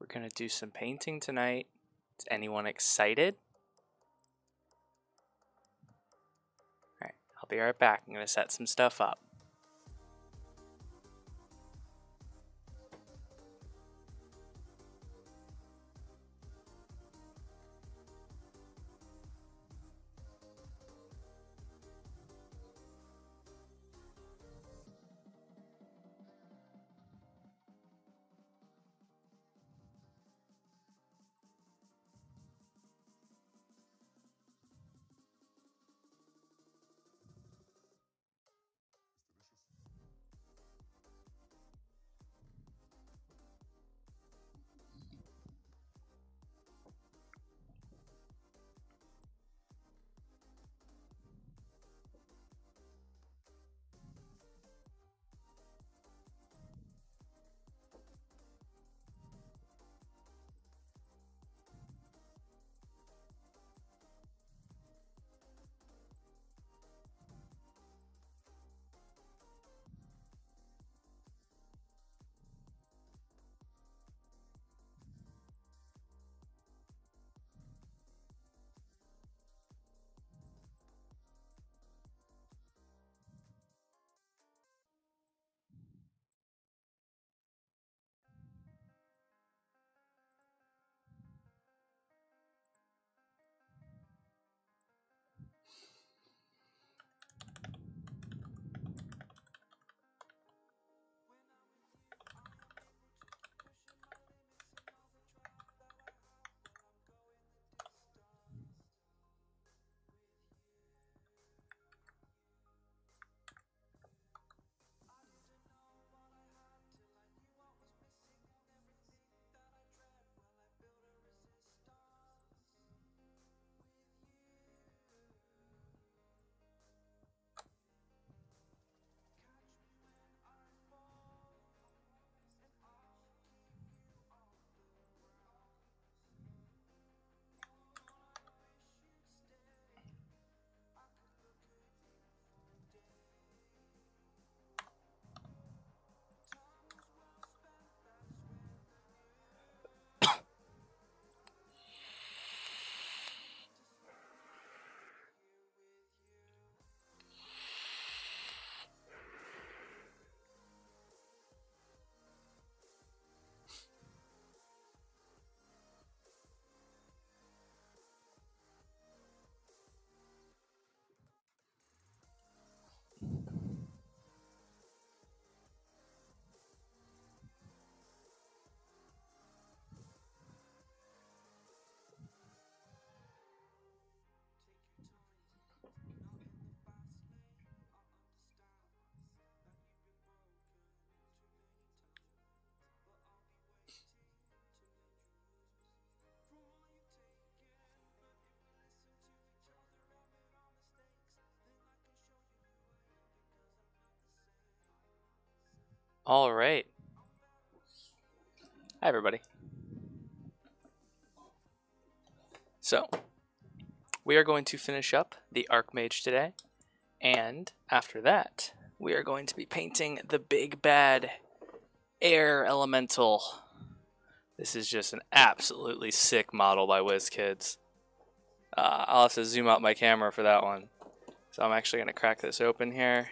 We're going to do some painting tonight. Is anyone excited? All right, I'll be right back. I'm going to set some stuff up. All right. Hi, everybody. So, we are going to finish up the Archmage today, and after that, we are going to be painting the big bad air elemental. This is just an absolutely sick model by WizKids. I'll have to zoom out my camera for that one. So I'm actually going to crack this open here.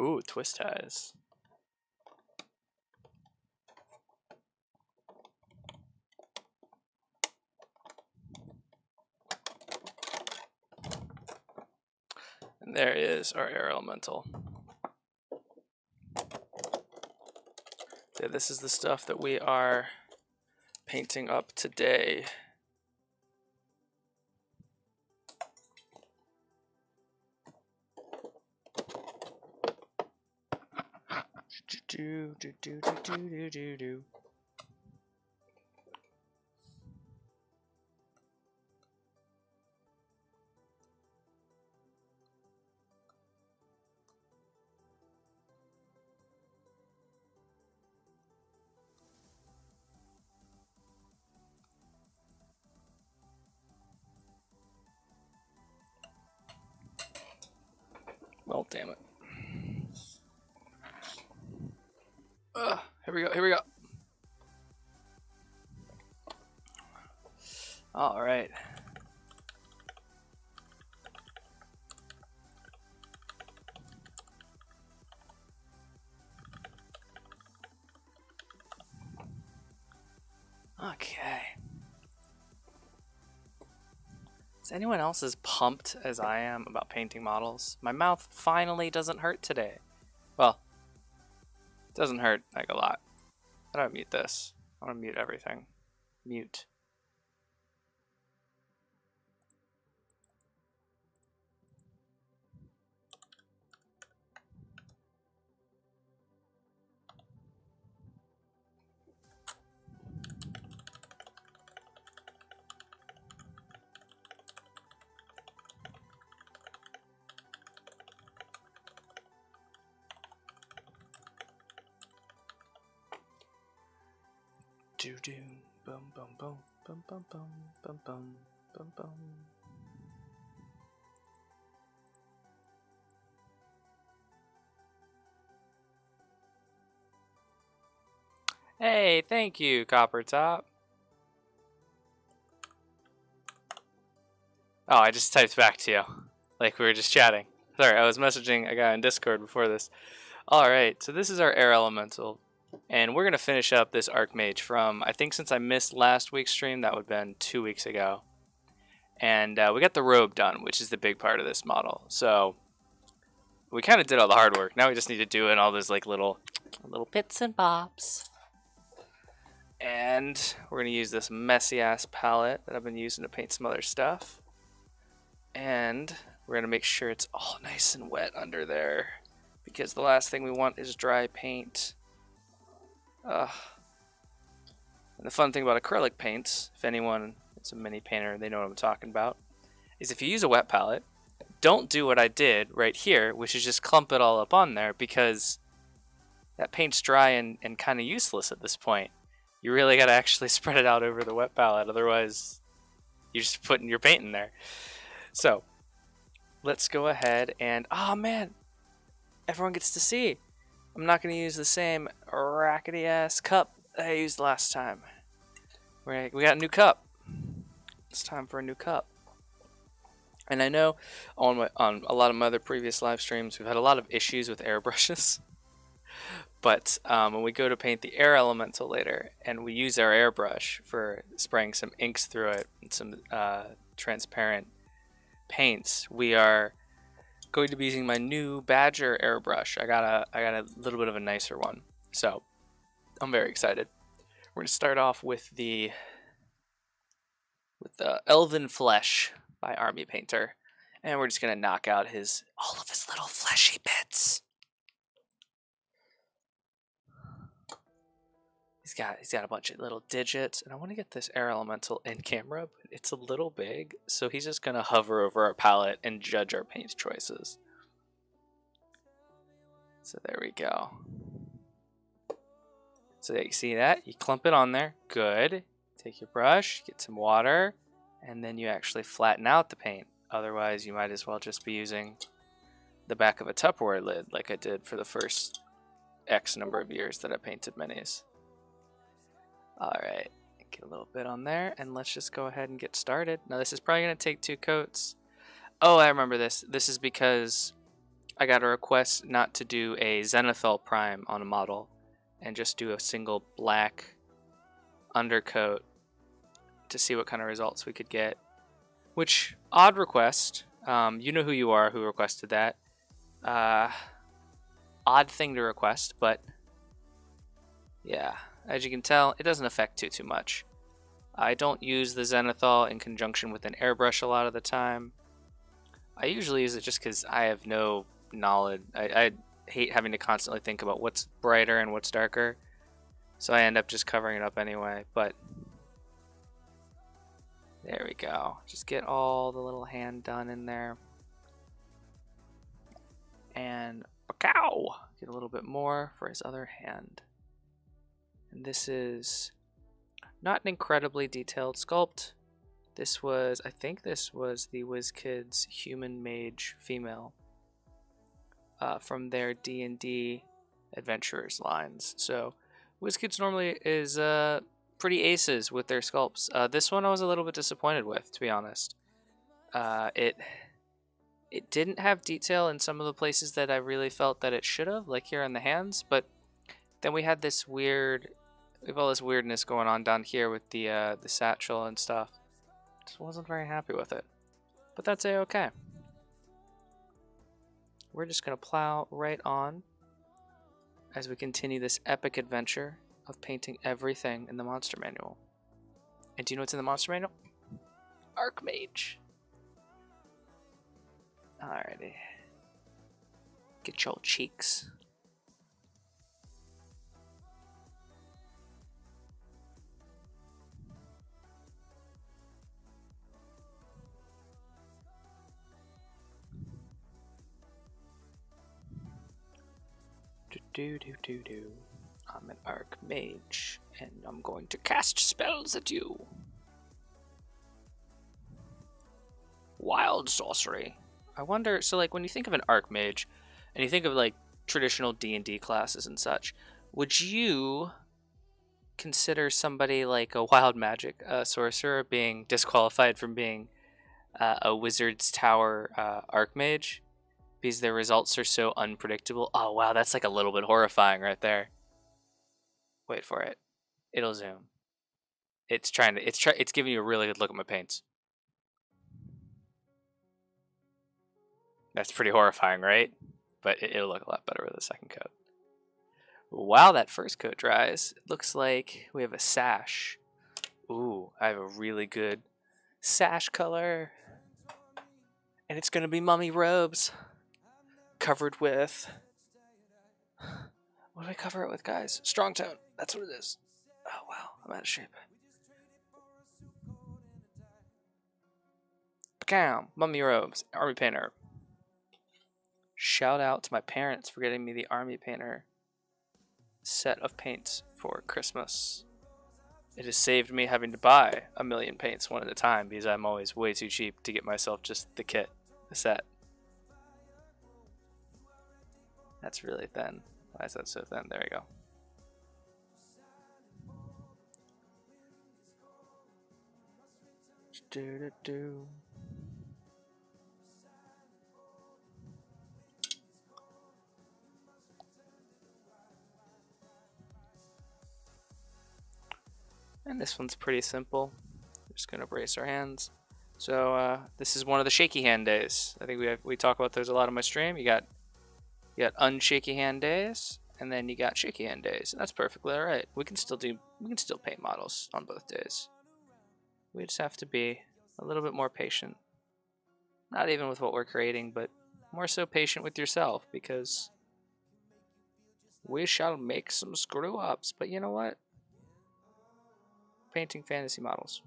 Ooh, twist ties. And there is our air elemental. So this is the stuff that we are painting up today. Do do do do do do do do. Well, damn it. Here we go, here we go. All right. Okay. Is anyone else as pumped as I am about painting models? My mouth finally doesn't hurt today. Well, it doesn't hurt like a lot. How do I mute this? I want to mute everything. Mute. Do do bum bum bum bum bum bum bum bum bum bum. Hey, thank you, Copper Top. Oh, I just typed back to you, like we were just chatting. Sorry, I was messaging a guy on Discord before this. All right, so this is our air elemental. And we're going to finish up this Archmage from, I think since I missed last week's stream, that would have been 2 weeks ago. And we got the robe done, which is the big part of this model. So we kind of did all the hard work. Now we just need to do it in all those like little bits and bobs. And we're going to use this messy ass palette that I've been using to paint some other stuff. And we're going to make sure it's all nice and wet under there, because the last thing we want is dry paint. And the fun thing about acrylic paints, if anyone is a mini painter, they know what I'm talking about, is if you use a wet palette, don't do what I did right here, which is just clump it all up on there, because that paint's dry and kind of useless at this point. You really got to actually spread it out over the wet palette, otherwise you're just putting your paint in there. So let's go ahead and, oh man, everyone gets to see. I'm not going to use the same rackety ass cup that I used last time. We got a new cup. It's time for a new cup. And I know on a lot of my other previous live streams, we've had a lot of issues with airbrushes. But when we go to paint the air elemental later, and we use our airbrush for spraying some inks through it and some transparent paints, we are going to be using my new Badger airbrush. I got a little bit of a nicer one, so I'm very excited. We're gonna start off with the Elven Flesh by Army Painter, and we're just gonna knock out all of his little fleshy bits. He's got a bunch of little digits, and I want to get this air elemental in camera, but it's a little big, so he's just gonna hover over our palette and judge our paint choices. So there we go. So you see that? You clump it on there. Good. Take your brush, get some water, and then you actually flatten out the paint. Otherwise, you might as well just be using the back of a Tupperware lid like I did for the first X number of years that I painted minis. Alright, get a little bit on there, and let's just go ahead and get started. Now this is probably going to take 2 coats. Oh, I remember this. This is because I got a request not to do a Zenithal Prime on a model, and just do a single black undercoat to see what kind of results we could get. Which, odd request. You know who you are who requested that. Odd thing to request, but Yeah, as you can tell, it doesn't affect too much. I don't use the Zenithal in conjunction with an airbrush a lot of the time. I usually use it just because I have no knowledge. I hate having to constantly think about what's brighter and what's darker, so I end up just covering it up anyway. But there we go. Just get all the little hand done in there. And Bacow! Get a little bit more for his other hand. And this is not an incredibly detailed sculpt. This was, I think this was the WizKids Human Mage female from their D&D Adventurers lines. So WizKids normally is pretty aces with their sculpts. This one I was a little bit disappointed with, to be honest. It didn't have detail in some of the places that I really felt that it should have, like here on the hands, but then we had this weird, we have all this weirdness going on down here with the satchel and stuff. Just wasn't very happy with it, but that's a-okay. We're just gonna plow right on as we continue this epic adventure of painting everything in the monster manual. And do you know what's in the monster manual? Archmage. Alrighty. Get your cheeks. Do. I'm an Archmage, and I'm going to cast spells at you. Wild sorcery. I wonder, so like when you think of an Archmage, and you think of like traditional D&D classes and such, would you consider somebody like a wild magic sorcerer being disqualified from being a Wizard's Tower Archmage? Because their results are so unpredictable. Oh wow, that's like a little bit horrifying right there. Wait for it. It'll zoom. It's giving you a really good look at my paints. That's pretty horrifying, right? But it'll look a lot better with the second coat. While that first coat dries, it looks like we have a sash. Ooh, I have a really good sash color. And it's gonna be mummy robes. Covered with... What do I cover it with, guys? Strong tone. That's what it is. Oh, wow. I'm out of shape. Bam! Mummy robes. Army painter. Shout out to my parents for getting me the Army painter set of paints for Christmas. It has saved me having to buy a million paints one at a time because I'm always way too cheap to get myself just the kit, the set. That's really thin. Why is that so thin? There we go. Do. And this one's pretty simple. We're just gonna brace our hands. So this is one of the shaky hand days. I think we talk about those a lot on my stream. You got unshaky hand days, and then you got shaky hand days. And that's perfectly alright. We can still paint models on both days. We just have to be a little bit more patient. Not even with what we're creating, but more so patient with yourself, because we shall make some screw ups. But you know what? Painting fantasy models.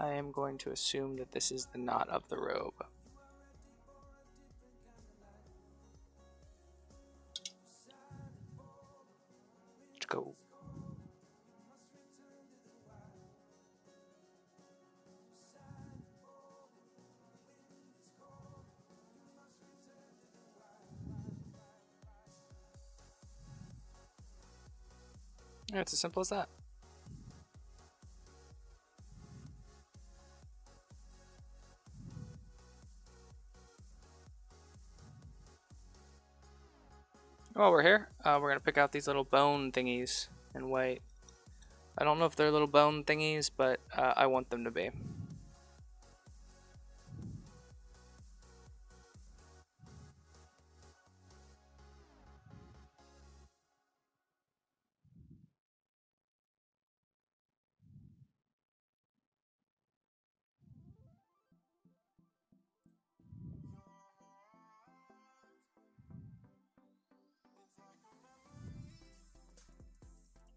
I am going to assume that this is the knot of the robe. Let's go. Yeah, it's as simple as that. While we're here, we're going to pick out these little bone thingies in white. I don't know if they're little bone thingies, but I want them to be.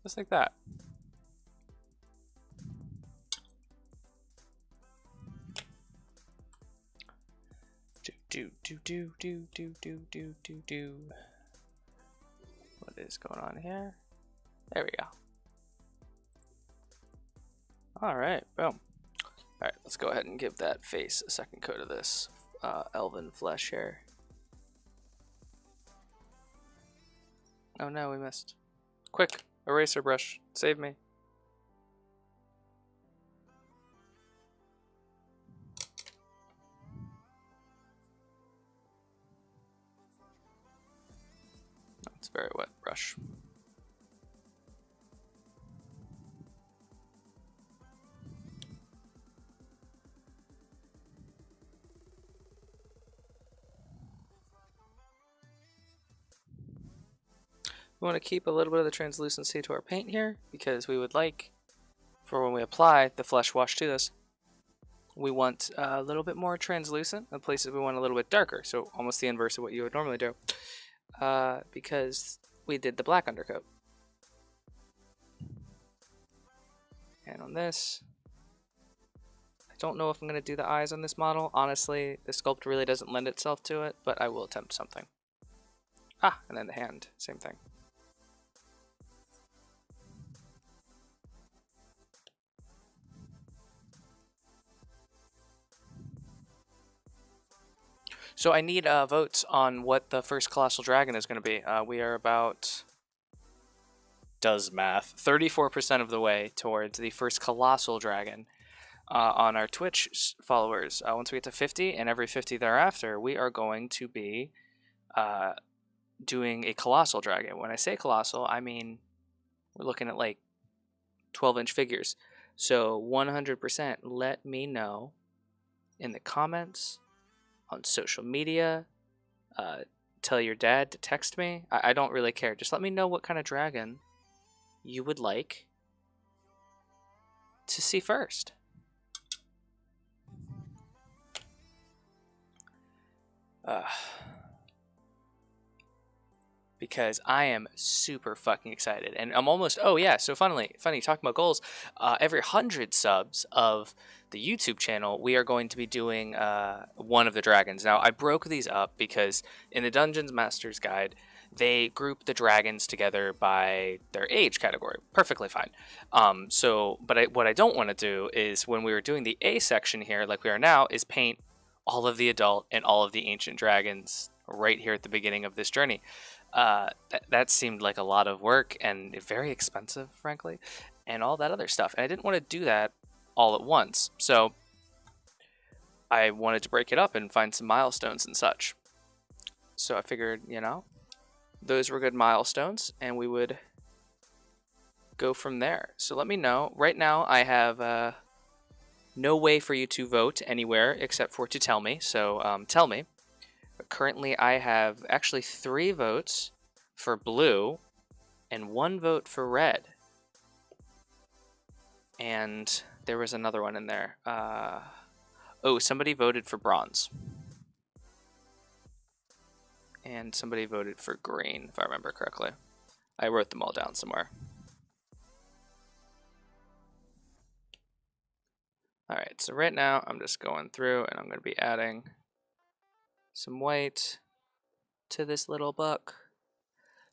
Just like that. Do. What is going on here? There we go. Alright, boom. Alright, let's go ahead and give that face a second coat of this elven flesh here. Oh no, we missed. Quick, eraser brush, save me. It's a very wet brush. We want to keep a little bit of the translucency to our paint here because we would like, for when we apply the flesh wash to this, we want a little bit more translucent. In places we want a little bit darker, so almost the inverse of what you would normally do, because we did the black undercoat. And on this, I don't know if I'm going to do the eyes on this model. Honestly, the sculpt really doesn't lend itself to it, but I will attempt something. Ah, and then the hand, same thing. So I need votes on what the first Colossal Dragon is going to be. We are about, does math, 34% of the way towards the first Colossal Dragon on our Twitch followers. Once we get to 50 and every 50 thereafter, we are going to be doing a Colossal Dragon. When I say Colossal, I mean we're looking at like 12-inch figures. So 100% let me know in the comments, on social media, tell your dad to text me. I don't really care. Just let me know what kind of dragon you would like to see first. Because I am super fucking excited, and I'm almost, oh yeah, so funny talking about goals, every 100 subs of the YouTube channel, we are going to be doing one of the dragons. Now, I broke these up because in the Dungeons Master's Guide, they group the dragons together by their age category. Perfectly fine. What I don't want to do is, when we were doing the A section here, like we are now, is paint all of the adult and all of the ancient dragons right here at the beginning of this journey. That seemed like a lot of work and very expensive, frankly, and all that other stuff. And I didn't want to do that all at once. So I wanted to break it up and find some milestones and such. So I figured, you know, those were good milestones and we would go from there. So let me know. Right now I have no way for you to vote anywhere except for to tell me. So tell me. Currently, I have actually 3 votes for blue and 1 vote for red. And there was another one in there. Oh, somebody voted for bronze. And somebody voted for green, if I remember correctly. I wrote them all down somewhere. Alright, so right now I'm just going through and I'm going to be adding some white to this little book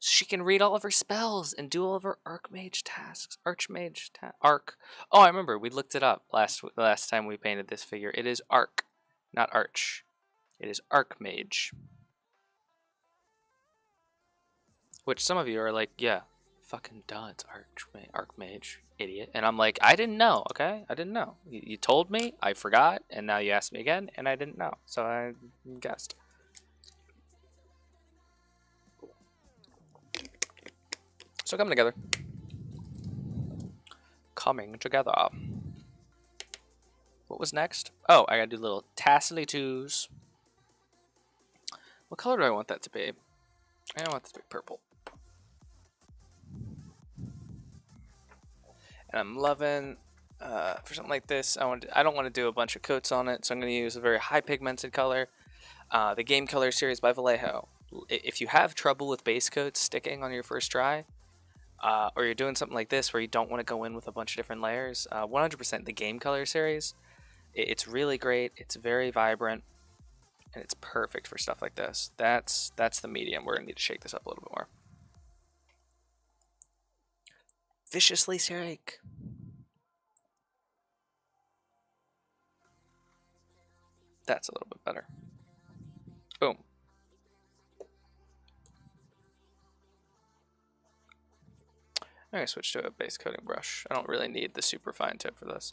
so she can read all of her spells and do all of her archmage tasks. Arc. Oh, I remember, we looked it up last time we painted this figure. It is arc, not arch. It is archmage. Which some of you are like, yeah, fucking duh, it's Archmage, idiot. And I'm like, I didn't know, okay? I didn't know. You told me, I forgot, and now you asked me again, and I didn't know. So I guessed. So coming together. Coming together. What was next? Oh, I gotta do little tassely twos. What color do I want that to be? I want this to be purple. And I'm loving, for something like this, I don't want to do a bunch of coats on it, so I'm going to use a very high pigmented color. The Game Color series by Vallejo. If you have trouble with base coats sticking on your first try, or you're doing something like this where you don't want to go in with a bunch of different layers, 100% the Game Color series. It's really great, it's very vibrant, and it's perfect for stuff like this. That's the medium. We're going to need to shake this up a little bit more. Viciously shake. That's a little bit better. Boom. I'm going to switch to a base coating brush. I don't really need the super fine tip for this.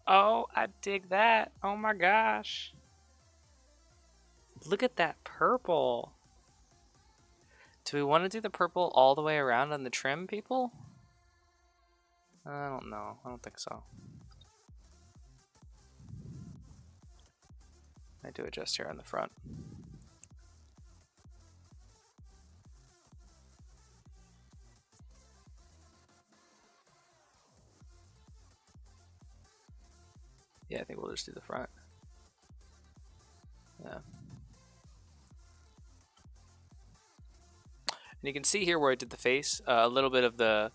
Oh, I dig that. Oh my gosh. Look at that purple. Do we want to do the purple all the way around on the trim, people? I don't know. I don't think so. I do adjust here on the front. Yeah, I think we'll just do the front. Yeah. And you can see here where I did the face, a little bit of the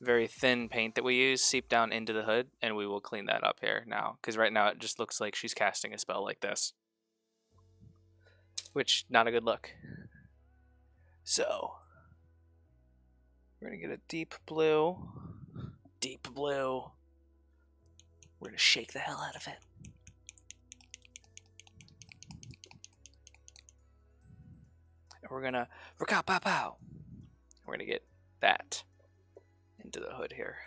very thin paint that we use seeped down into the hood, and we will clean that up here now, because right now it just looks like she's casting a spell like this. Which, not a good look. So, we're going to get a deep blue. Deep blue. We're going to shake the hell out of it. And we're going to pow. We're going to get that into the hood here.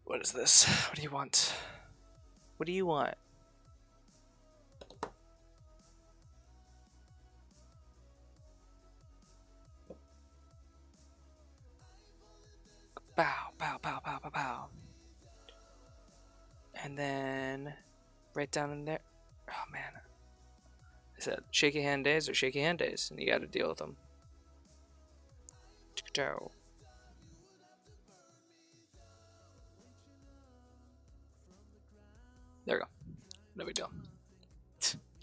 What is this? What do you want? What do you want? Bow, pow, pow, pow, pow, pow. And then right down in there. Oh man. I said shaky hand days are shaky hand days, and you got to deal with them. There we go. No big deal.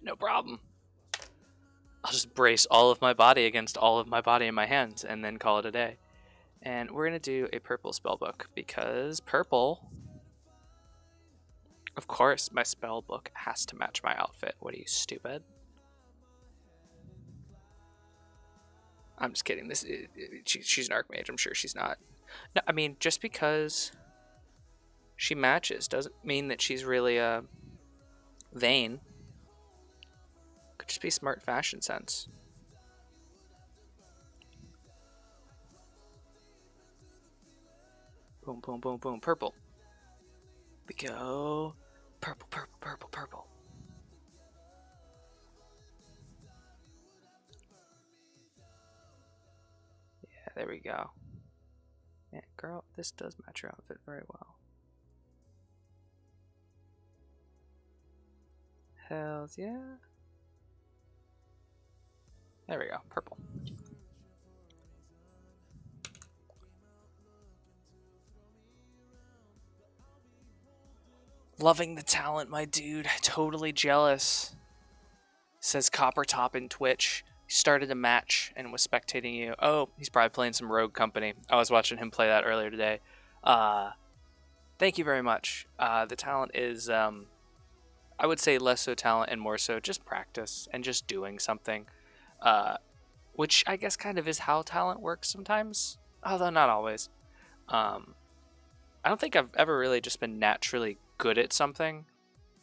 No problem. I'll just brace all of my body against all of my body in my hands and then call it a day. And we're going to do a purple spellbook because purple, of course, my spellbook has to match my outfit. What are you, stupid? I'm just kidding. She's an Archmage. I'm sure she's not. No, I mean, just because she matches doesn't mean that she's really vain. Could just be smart fashion sense. Boom, boom, boom, boom. Purple. We go. Purple, purple, purple, purple. Yeah, there we go. Man, girl, this does match your outfit very well. Hells yeah. There we go. Purple. Loving the talent, my dude. Totally jealous. Says Copper Top in Twitch. He started a match and was spectating you. Oh, he's probably playing some Rogue Company. I was watching him play that earlier today. Thank you very much. The talent is... I would say less so talent and more so just practice and just doing something, which I guess kind of is how talent works sometimes, although not always. Um, I don't think I've ever really just been naturally good at something,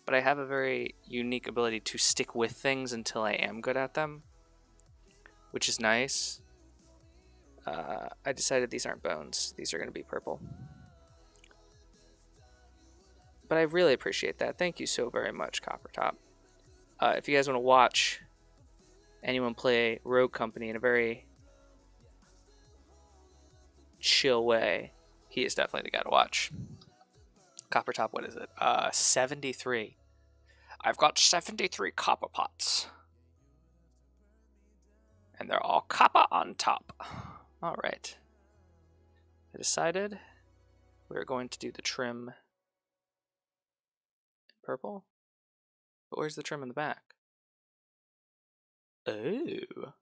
but I have a very unique ability to stick with things until I am good at them, which is nice. I decided these aren't bones. These are going to be purple. But I really appreciate that. Thank you so very much, Coppertop. If you guys want to watch anyone play Rogue Company in a very chill way, he is definitely the guy to watch. Coppertop, what is it? 73. I've got 73 copper pots. And they're all copper on top. Alright. I decided we're going to do the trim in purple. But where's the trim in the back? Oh.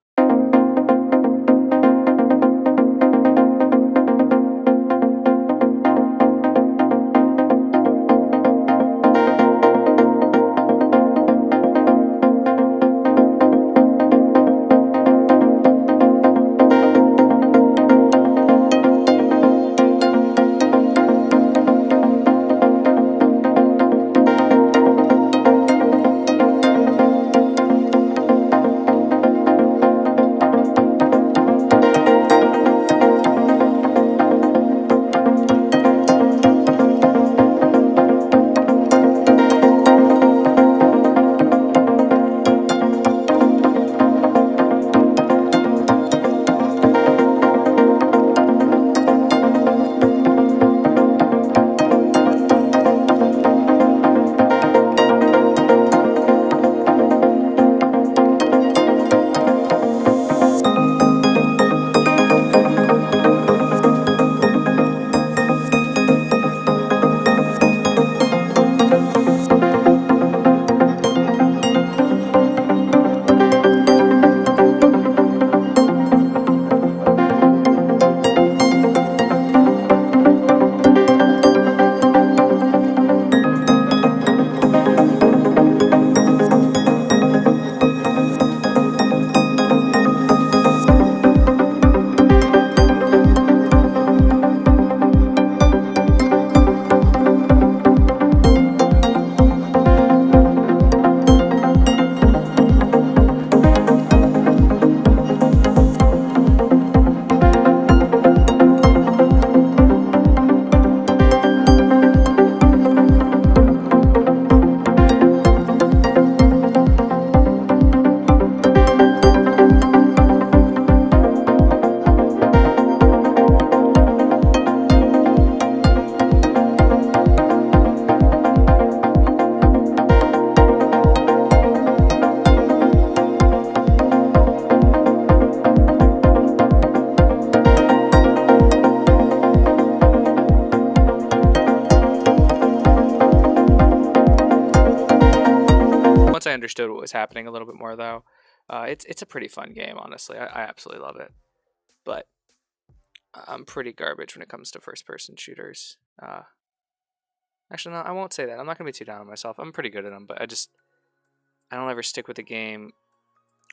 Once I understood what was happening a little bit more, though, it's a pretty fun game, honestly. I absolutely love it. But I'm pretty garbage when it comes to first-person shooters. Actually, no, I won't say that. I'm not going to be too down on myself. I'm pretty good at them, but I don't ever stick with the game,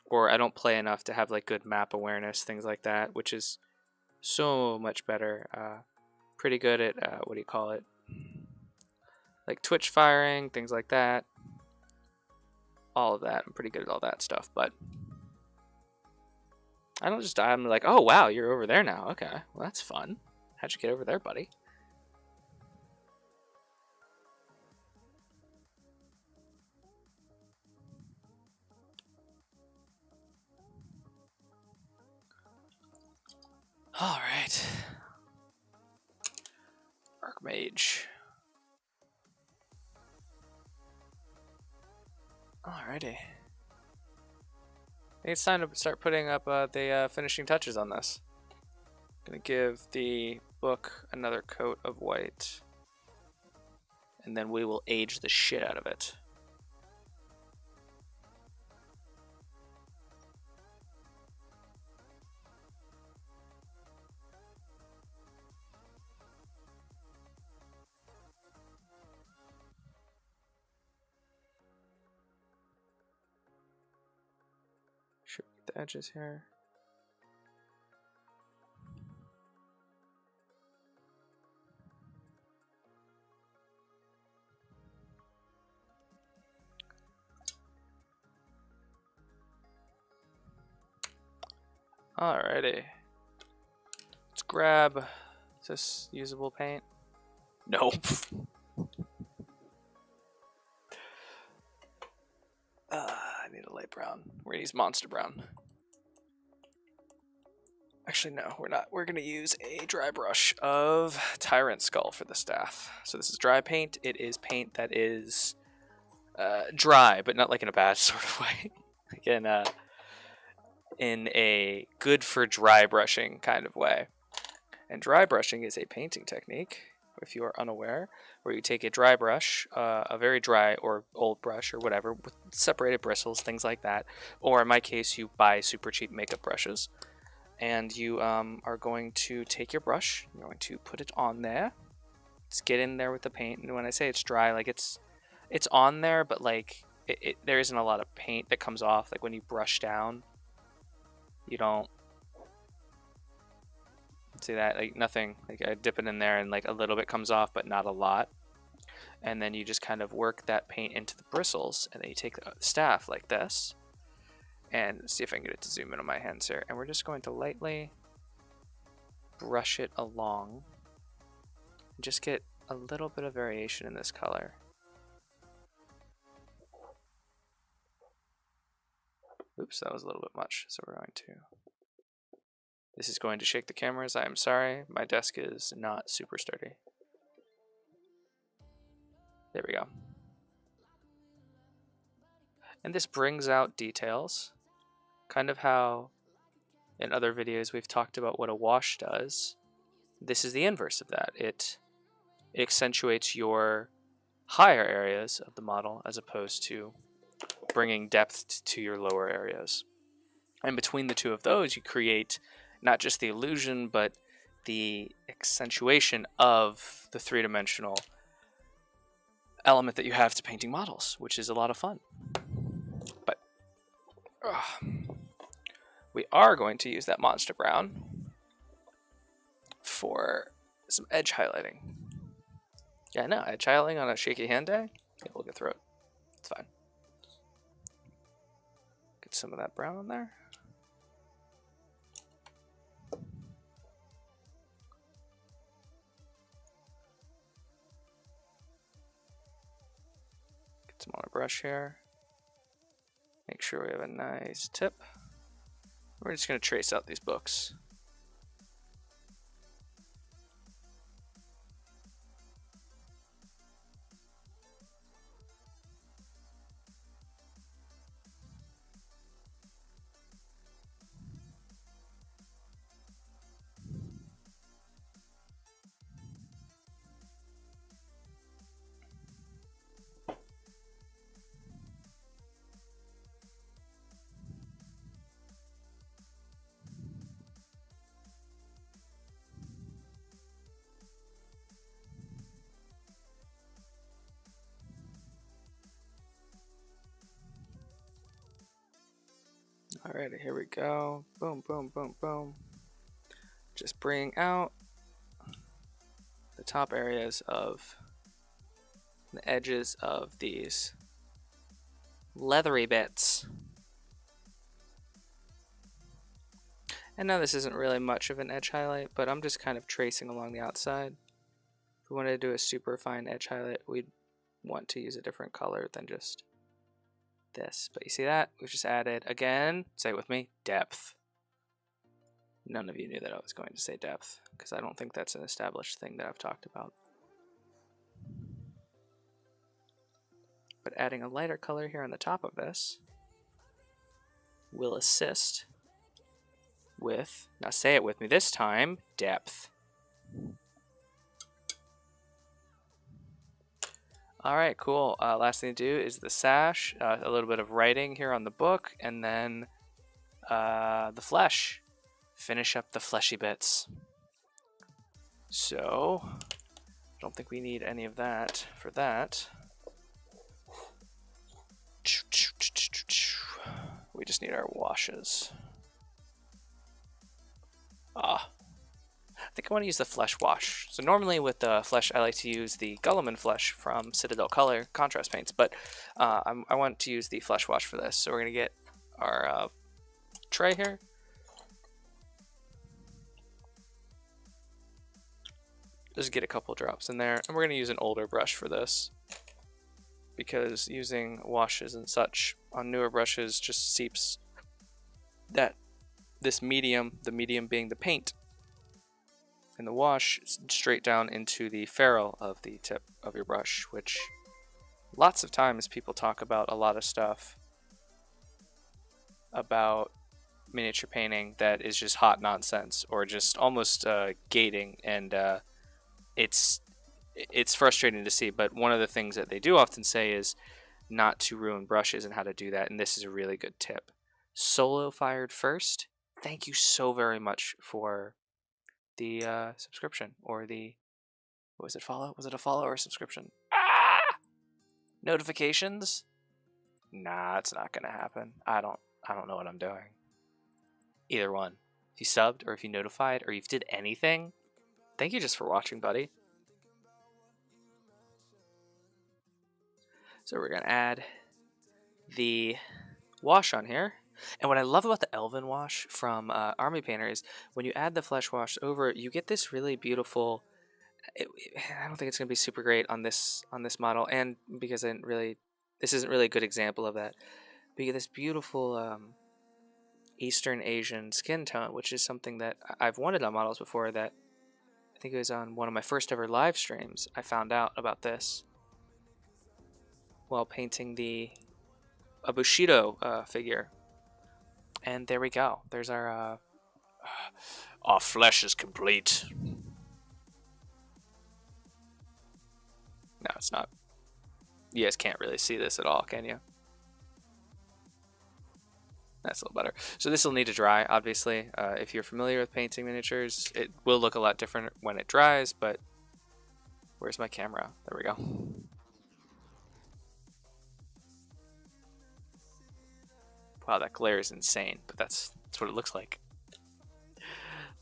or I don't play enough to have like good map awareness, things like that, which is so much better. Pretty good at, what do you call it? Like Twitch firing, things like that. All of that. I'm pretty good at all that stuff, but I don't just die. I'm like, oh wow, you're over there now. Okay, well that's fun. How'd you get over there, buddy? All right, Archmage. Alrighty. I think it's time to start putting up the finishing touches on this. Gonna give the book another coat of white, and then we will age the shit out of it. the edges here. Alrighty. Let's grab, is this usable paint? Nope. I need a light brown. We're gonna use Monster Brown. Actually, no, we're not. We're gonna use a dry brush of Tyrant Skull for the staff. So this is dry paint. It is paint that is dry, but not like in a bad sort of way. Again, in a good for dry brushing kind of way. And dry brushing is a painting technique, if you are unaware, where you take a dry brush, a very dry or old brush or whatever, with separated bristles, things like that, or in my case, you buy super cheap makeup brushes, and you are going to take your brush, you're going to put it on there, just get in there with the paint, and when I say it's dry, like it's on there, but like there isn't a lot of paint that comes off, like when you brush down, you don't see that, like nothing, like I dip it in there and like a little bit comes off, but not a lot. And then you just kind of work that paint into the bristles, and then you take the staff like this, and see if I can get it to zoom in on my hands here, and we're just going to lightly brush it along and just get a little bit of variation in this color. Oops, that was a little bit much, so we're going to... This is going to shake the cameras. I am sorry. My desk is not super sturdy. There we go. And this brings out details. Kind of how in other videos we've talked about what a wash does. This is the inverse of that. It accentuates your higher areas of the model as opposed to bringing depth to your lower areas. And between the two of those, you create not just the illusion, but the accentuation of the three-dimensional element that you have to painting models, which is a lot of fun. But we are going to use that Monster Brown for some edge highlighting. Yeah, I know, edge highlighting on a shaky hand day? Yeah, we'll get through it. It's fine. Get some of that brown on there. Get some on a brush here. Make sure we have a nice tip. We're just going to trace out these books. Alrighty, here we go. Boom, boom, boom, boom. Just bringing out the top areas of the edges of these leathery bits. And now this isn't really much of an edge highlight, but I'm just kind of tracing along the outside. If we wanted to do a super fine edge highlight, we'd want to use a different color than just this. But you see that? We've just added, again, say it with me, depth. None of you knew that I was going to say depth, because I don't think that's an established thing that I've talked about. But adding a lighter color here on the top of this will assist with, now say it with me this time, depth. Alright, cool. Last thing to do is the sash, a little bit of writing here on the book, and then the flesh. Finish up the fleshy bits. So, I don't think we need any of that for that. We just need our washes. think I want to use the Flesh Wash. So normally with the Flesh, I like to use the Guilliman Flesh from Citadel Color contrast paints, but I want to use the Flesh Wash for this. So we're going to get our tray here. Just get a couple drops in there, and we're going to use an older brush for this, because using washes and such on newer brushes just seeps this medium, the medium being the paint, and the wash straight down into the ferrule of the tip of your brush, which lots of times people talk about a lot of stuff about miniature painting that is just hot nonsense or just almost gating, and it's frustrating to see. But one of the things that they do often say is not to ruin brushes and how to do that, and this is a really good tip. Solo fired first. Thank you so very much for the subscription, or the, what was it, follow? Was it a follow or a subscription? Notifications? Nah, it's not gonna happen. I don't know what I'm doing. Either one. If you subbed, or if you notified, or you did anything, thank you just for watching, buddy. So we're gonna add the wash on here. And what I love about the Elven Wash from Army Painter is when you add the Flesh Wash over it, you get this really beautiful, I don't think it's going to be super great on this model, and because this isn't really a good example of that, but you get this beautiful Eastern Asian skin tone, which is something that I've wanted on models before. That I think it was on one of my first ever live streams I found out about this while painting a Bushido figure. And there we go. There's our flesh is complete. No, it's not. You guys can't really see this at all, can you? That's a little better. So this will need to dry, obviously. If you're familiar with painting miniatures, it will look a lot different when it dries, but where's my camera? There we go. Wow, that glare is insane, but that's what it looks like.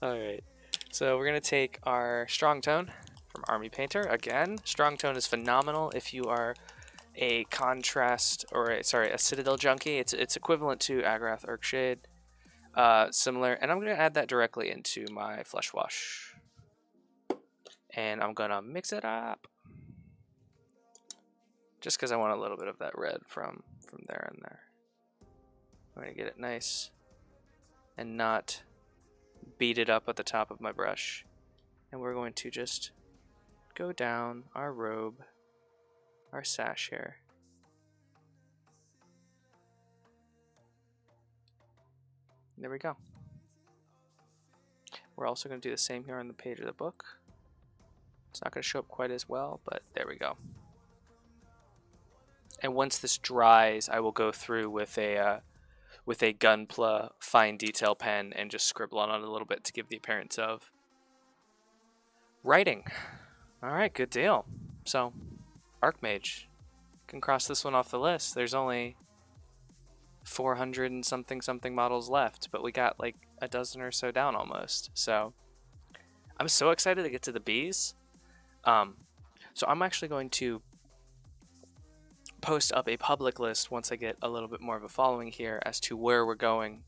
Alright, so we're going to take our Strong Tone from Army Painter. Again, Strong Tone is phenomenal if you are a contrast, or a Citadel junkie. It's equivalent to Agrath Urkshade, similar, and I'm going to add that directly into my Flesh Wash. And I'm going to mix it up, just because I want a little bit of that red from there and there. I'm going to get it nice and not beat it up at the top of my brush. And we're going to just go down our robe, our sash here. There we go. We're also going to do the same here on the page of the book. It's not going to show up quite as well, but there we go. And once this dries, I will go through with a Gunpla fine detail pen and just scribble on it a little bit to give the appearance of writing. Alright, good deal. So, Archmage. Can cross this one off the list. There's only 400 and something models left, but we got like a dozen or so down almost. So, I'm so excited to get to the bees. So I'm actually going to post up a public list once I get a little bit more of a following here as to where we're going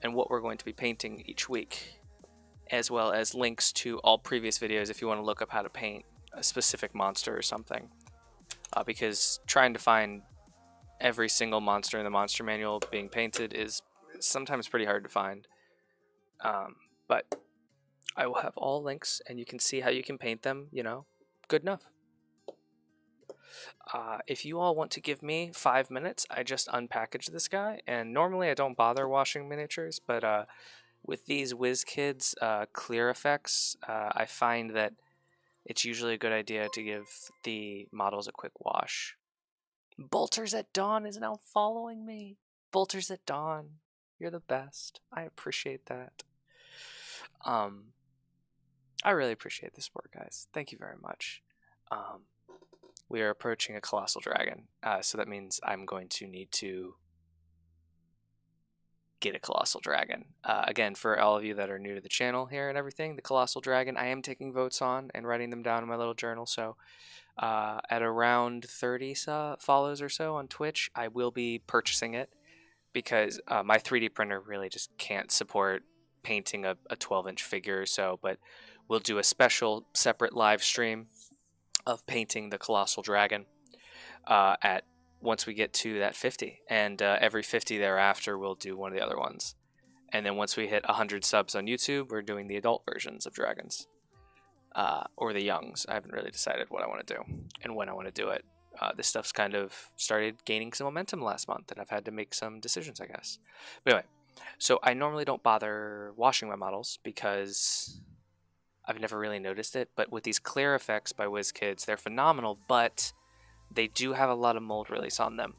and what we're going to be painting each week, as well as links to all previous videos if you want to look up how to paint a specific monster or something, because trying to find every single monster in the monster manual being painted is sometimes pretty hard to find, but I will have all links and you can see how you can paint them, you know, good enough. If you all want to give me 5 minutes, I just unpackaged this guy, and normally I don't bother washing miniatures, but with these WizKids clear effects, I find that it's usually a good idea to give the models a quick wash. Bolters at Dawn is now following me. Bolters at Dawn, you're the best. I appreciate that. I really appreciate the support, guys. Thank you very much. We are approaching a colossal dragon, so that means I'm going to need to get a Colossal Dragon. Again, for all of you that are new to the channel here and everything, the Colossal Dragon, I am taking votes on and writing them down in my little journal. So at around 30 follows or so on Twitch, I will be purchasing it because my 3D printer really just can't support painting a 12-inch figure or so, but we'll do a special separate live stream of painting the Colossal Dragon at once we get to that 50, and every 50 thereafter we'll do one of the other ones, and then once we hit 100 subs on YouTube, we're doing the adult versions of dragons, or the youngs. I haven't really decided what I want to do and when I want to do it. This stuff's kind of started gaining some momentum last month, and I've had to make some decisions, I guess. But anyway, so I normally don't bother washing my models because I've never really noticed it, but with these clear effects by WizKids, they're phenomenal, but they do have a lot of mold release on them.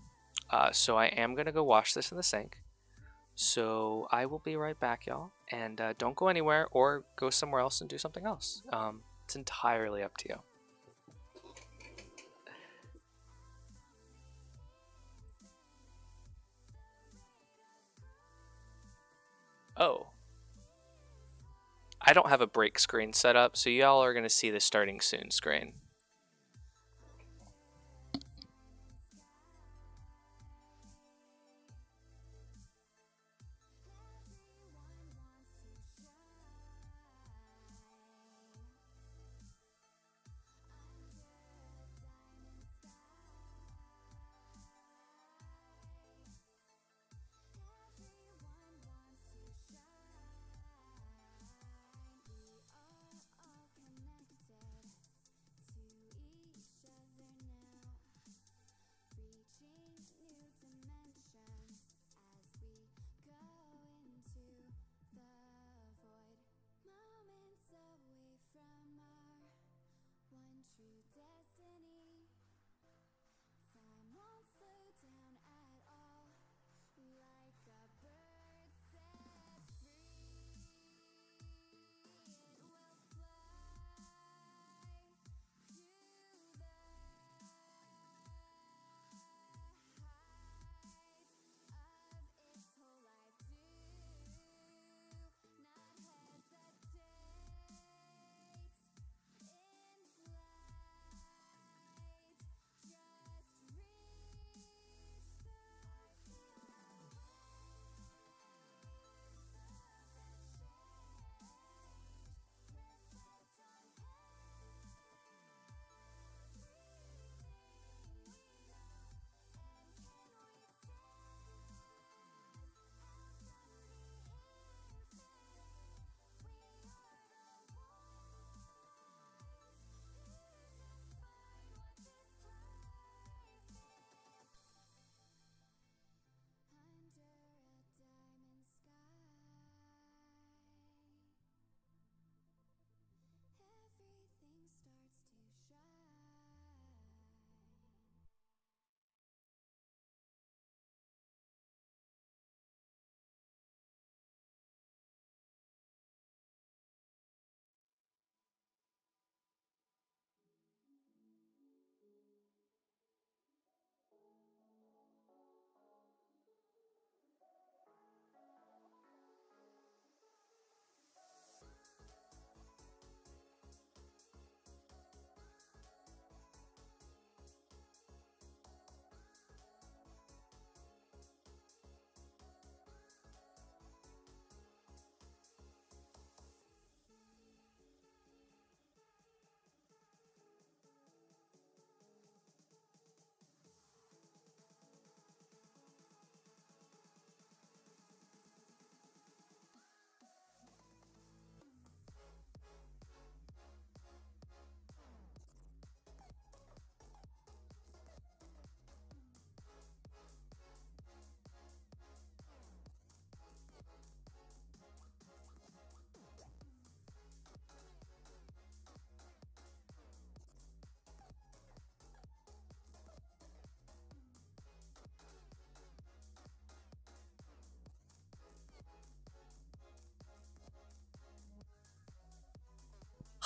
So I am going to go wash this in the sink. So I will be right back, y'all. And don't go anywhere or go somewhere else and do something else. It's entirely up to you. Oh. I don't have a break screen set up, so y'all are going to see the starting soon screen.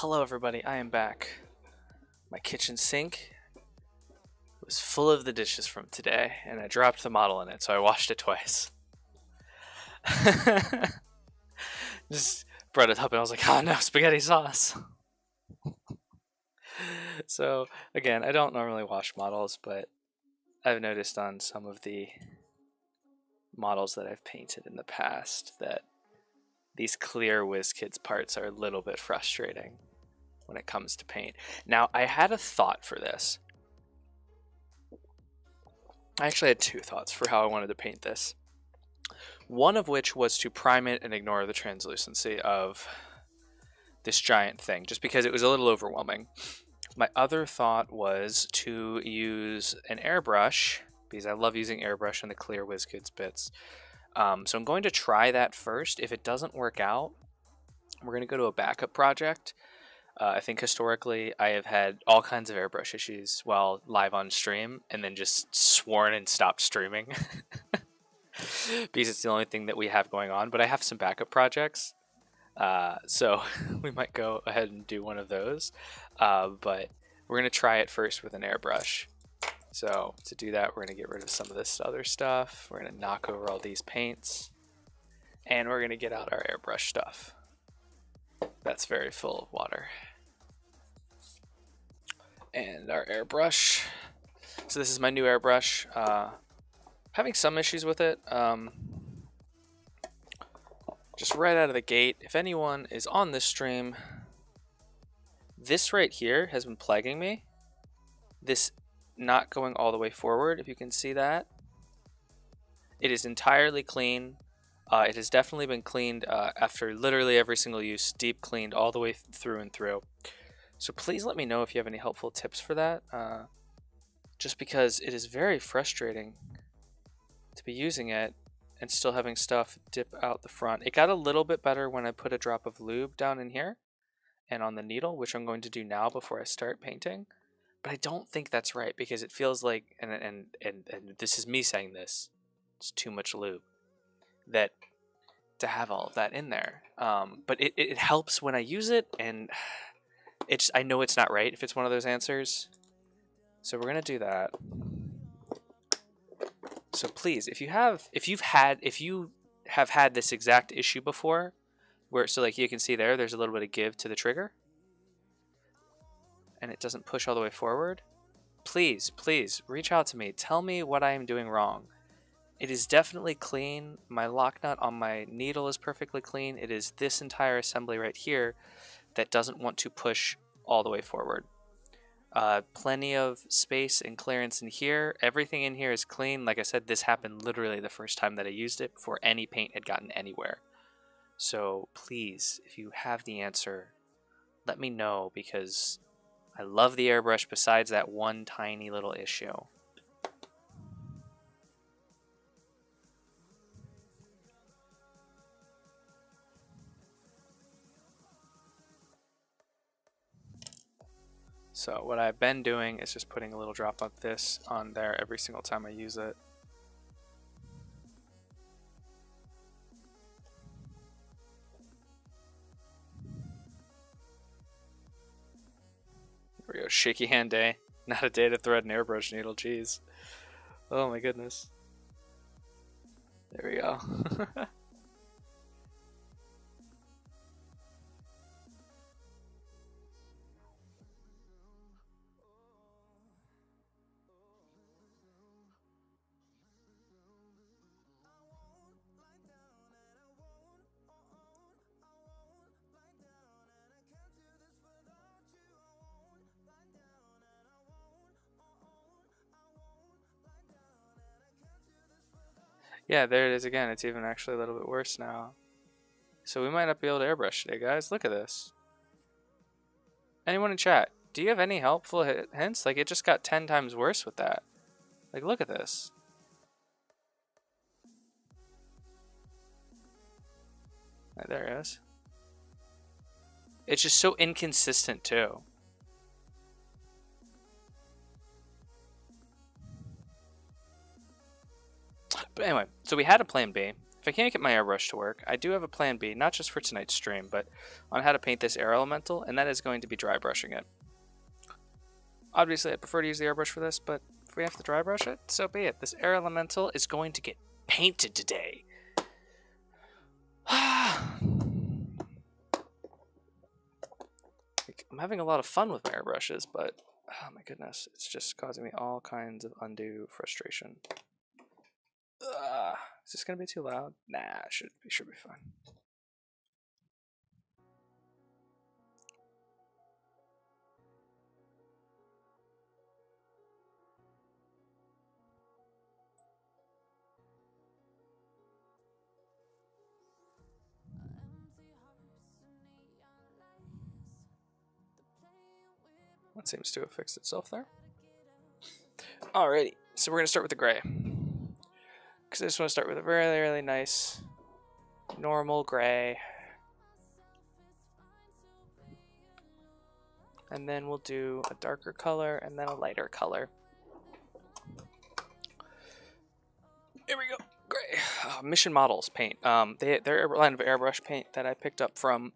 Hello everybody, I am back. My kitchen sink was full of the dishes from today, and I dropped the model in it, so I washed it twice. Just brought it up and I was like, oh no, spaghetti sauce. So again, I don't normally wash models, but I've noticed on some of the models that I've painted in the past that these clear WizKids parts are a little bit frustrating when it comes to paint. Now, I had a thought for this. I actually had two thoughts for how I wanted to paint this. One of which was to prime it and ignore the translucency of this giant thing, just because it was a little overwhelming. My other thought was to use an airbrush, because I love using airbrush in the clear WizKids bits. So I'm going to try that first. If it doesn't work out, we're going to go to a backup project. I think historically I have had all kinds of airbrush issues while live on stream and then just sworn and stopped streaming because it's the only thing that we have going on. But I have some backup projects, so we might go ahead and do one of those. But we're going to try it first with an airbrush. So to do that, we're going to get rid of some of this other stuff. We're going to knock over all these paints, and we're going to get out our airbrush stuff. That's very full of water. And our airbrush. So this is my new airbrush. Having some issues with it. Just right out of the gate, if anyone is on this stream, this right here has been plaguing me. This not going all the way forward, if you can see that. It is entirely clean. It has definitely been cleaned after literally every single use, deep cleaned all the way through and through. So please let me know if you have any helpful tips for that. Just because it is very frustrating to be using it and still having stuff dip out the front. It got a little bit better when I put a drop of lube down in here and on the needle, which I'm going to do now before I start painting. But I don't think that's right because it feels like, and this is me saying this, it's too much lube. That to have all of that in there, but it helps when I use it, and it's I know it's not right if it's one of those answers, so we're gonna do that. So please, if you have had this exact issue before, where so like you can see there's a little bit of give to the trigger, and it doesn't push all the way forward, please reach out to me. Tell me what I am doing wrong. It is definitely clean. My lock nut on my needle is perfectly clean. It is this entire assembly right here that doesn't want to push all the way forward. Plenty of space and clearance in here. Everything in here is clean. Like I said, this happened literally the first time that I used it before any paint had gotten anywhere. So please, if you have the answer, let me know because I love the airbrush besides that one tiny little issue. So what I've been doing is just putting a little drop of this on there every single time I use it. There we go, shaky hand day. Not a day to thread an airbrush needle, jeez. Oh my goodness. There we go. Yeah, there it is again. It's even actually a little bit worse now. So we might not be able to airbrush today, guys. Look at this. Anyone in chat, do you have any helpful hints? Like, it just got 10 times worse with that. Like, look at this. Right, there it is. It's just so inconsistent, too. But anyway, so we had a plan B. If I can't get my airbrush to work, I do have a plan B, not just for tonight's stream, but on how to paint this air elemental, and that is going to be dry brushing it. Obviously, I prefer to use the airbrush for this, but if we have to dry brush it, so be it. This air elemental is going to get painted today. I'm having a lot of fun with my airbrushes, but oh my goodness, it's just causing me all kinds of undue frustration. Is this gonna be too loud? Nah, it should be fine. That seems to have fixed itself there. Alrighty, so we're gonna start with the gray. Because I just want to start with a really, really nice, normal gray. And then we'll do a darker color and then a lighter color. Here we go, gray. Mission Models paint. They're a line of airbrush paint that I picked up from,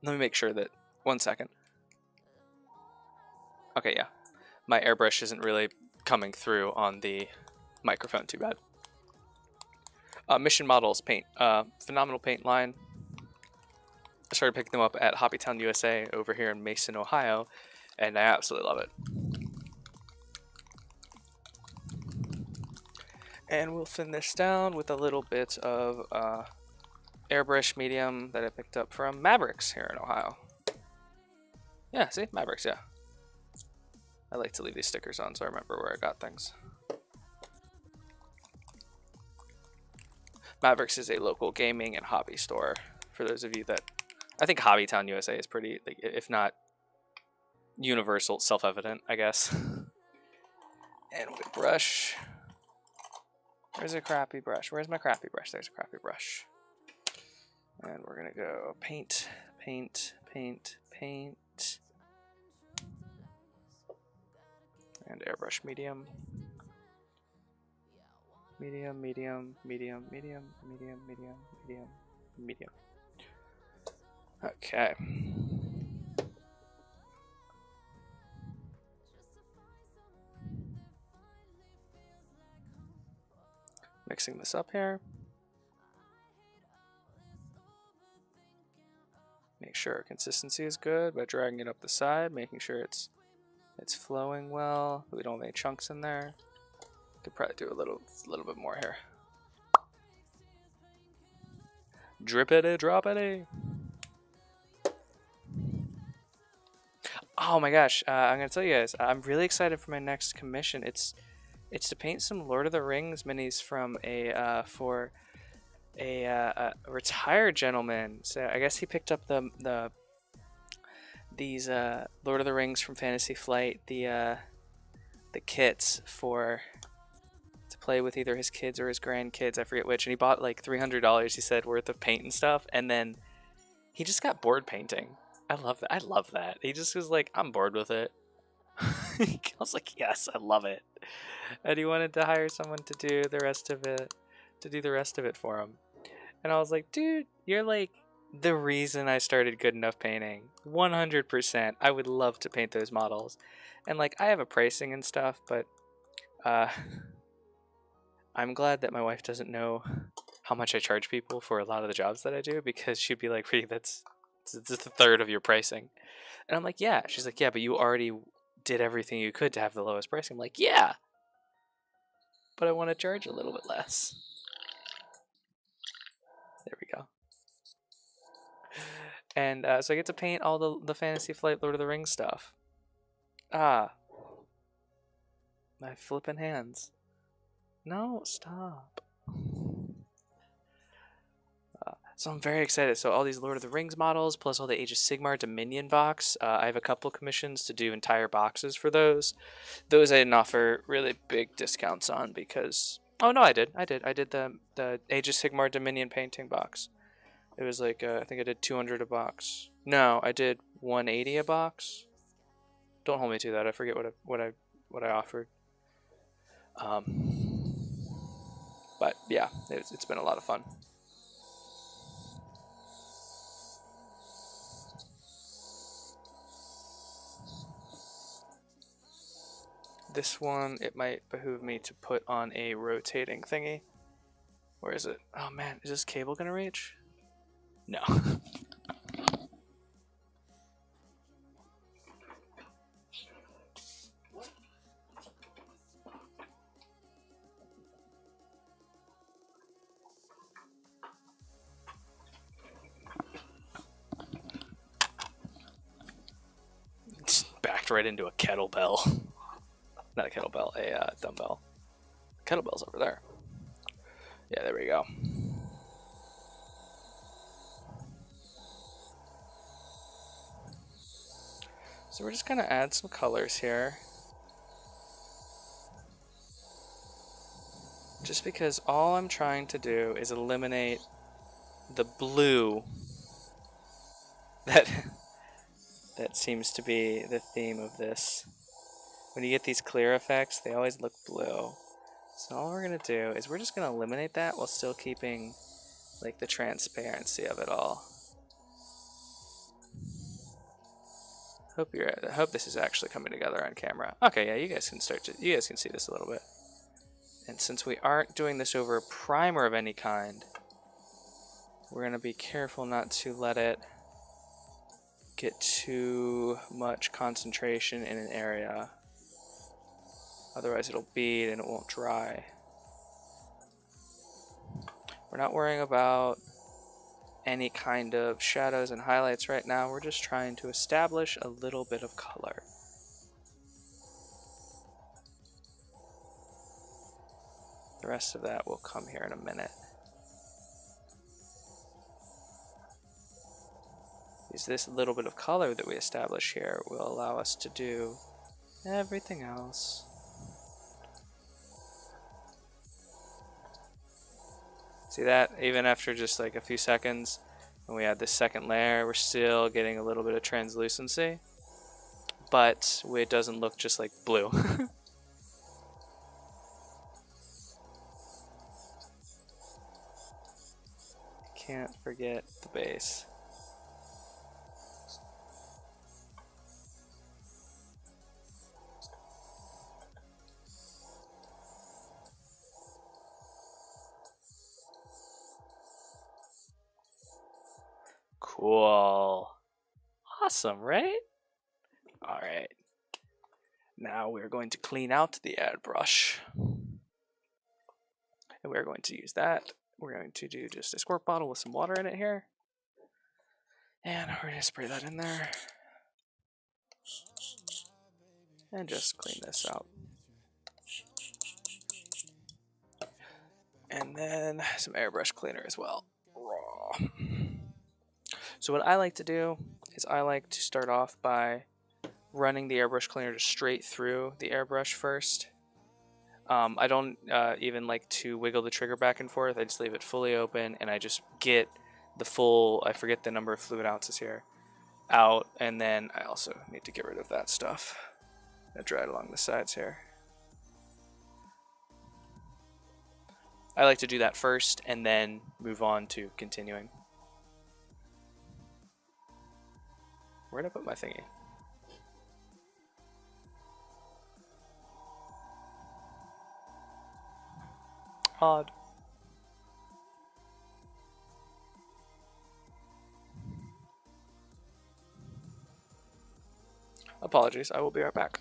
let me make sure that, 1 second. Okay, yeah. My airbrush isn't really coming through on the microphone too bad. Mission Models paint. Phenomenal paint line. I started picking them up at Hobbytown USA over here in Mason, Ohio, and I absolutely love it. And we'll thin this down with a little bit of airbrush medium that I picked up from Mavericks here in Ohio. Yeah, see? Mavericks, yeah. I like to leave these stickers on so I remember where I got things. Mavericks is a local gaming and hobby store. For those of you that... I think Hobbytown USA is pretty, like, if not universal, self-evident, I guess. And with brush... Where's a crappy brush? Where's my crappy brush? There's a crappy brush. And we're gonna go paint, paint, paint, paint. And airbrush medium. Medium, medium, medium, medium, medium, medium, medium, medium. Okay. Mixing this up here. Make sure our consistency is good by dragging it up the side, making sure it's flowing well. We don't have any chunks in there. Could probably do a little bit more here. Drippity droppity. Oh my gosh! I'm gonna tell you guys, I'm really excited for my next commission. It's to paint some Lord of the Rings minis from a retired gentleman. So I guess he picked up these Lord of the Rings from Fantasy Flight, the kits to play with either his kids or his grandkids, I forget which, and he bought like $300, he said, worth of paint and stuff, and then he just got bored painting. I love that. He just was like, I'm bored with it. I was like, yes, I love it. And he wanted to hire someone to do the rest of it for him. And I was like, dude, you're like the reason I started Good Enough Painting. 100%. I would love to paint those models. And like, I have a pricing and stuff, but I'm glad that my wife doesn't know how much I charge people for a lot of the jobs that I do, because she'd be like, that's a third of your pricing. And I'm like, yeah. She's like, yeah, but you already did everything you could to have the lowest pricing. I'm like, yeah, but I want to charge a little bit less. There we go. And so I get to paint all the Fantasy Flight Lord of the Rings stuff. My flippin' hands. No, stop. So I'm very excited. So all these Lord of the Rings models, plus all the Age of Sigmar Dominion box. I have a couple commissions to do entire boxes for those. Those I didn't offer really big discounts on because... Oh no, I did the Age of Sigmar Dominion painting box. It was like, I think I did 200 a box. No, I did 180 a box. Don't hold me to that. I forget what I offered. But yeah, it's been a lot of fun. This one, it might behoove me to put on a rotating thingy. Where is it? Oh man, is this cable gonna reach? No. Just backed right into a kettlebell. Not a kettlebell, a dumbbell. Kettlebell's over there. Yeah, there we go. So we're just going to add some colors here. Just because all I'm trying to do is eliminate the blue that seems to be the theme of this. When you get these clear effects, they always look blue. So all we're going to do is we're just going to eliminate that while still keeping like the transparency of it all. I hope this is actually coming together on camera. Okay, yeah, you guys can see this a little bit. And since we aren't doing this over a primer of any kind, we're going to be careful not to let it get too much concentration in an area. Otherwise it'll bead and it won't dry. We're not worrying about any kind of shadows and highlights right now. We're just trying to establish a little bit of color. The rest of that will come here in a minute. Is this little bit of color that we establish here will allow us to do everything else. See that? Even after just like a few seconds, when we add this second layer, we're still getting a little bit of translucency, but it doesn't look just like blue. Can't forget the base. Cool. Awesome, right? All right. Now we're going to clean out the airbrush. And we're going to use that. We're going to do just a squirt bottle with some water in it here. And we're going to spray that in there. And just clean this out. And then some airbrush cleaner as well. Raw. So what I like to do is I like to start off by running the airbrush cleaner just straight through the airbrush first. I don't even like to wiggle the trigger back and forth. I just leave it fully open and I just get the full, I forget the number of fluid ounces here, out. And then I also need to get rid of that stuff that dried along the sides here. I like to do that first and then move on to continuing. Where'd I put my thingy? Odd. Apologies, I will be right back.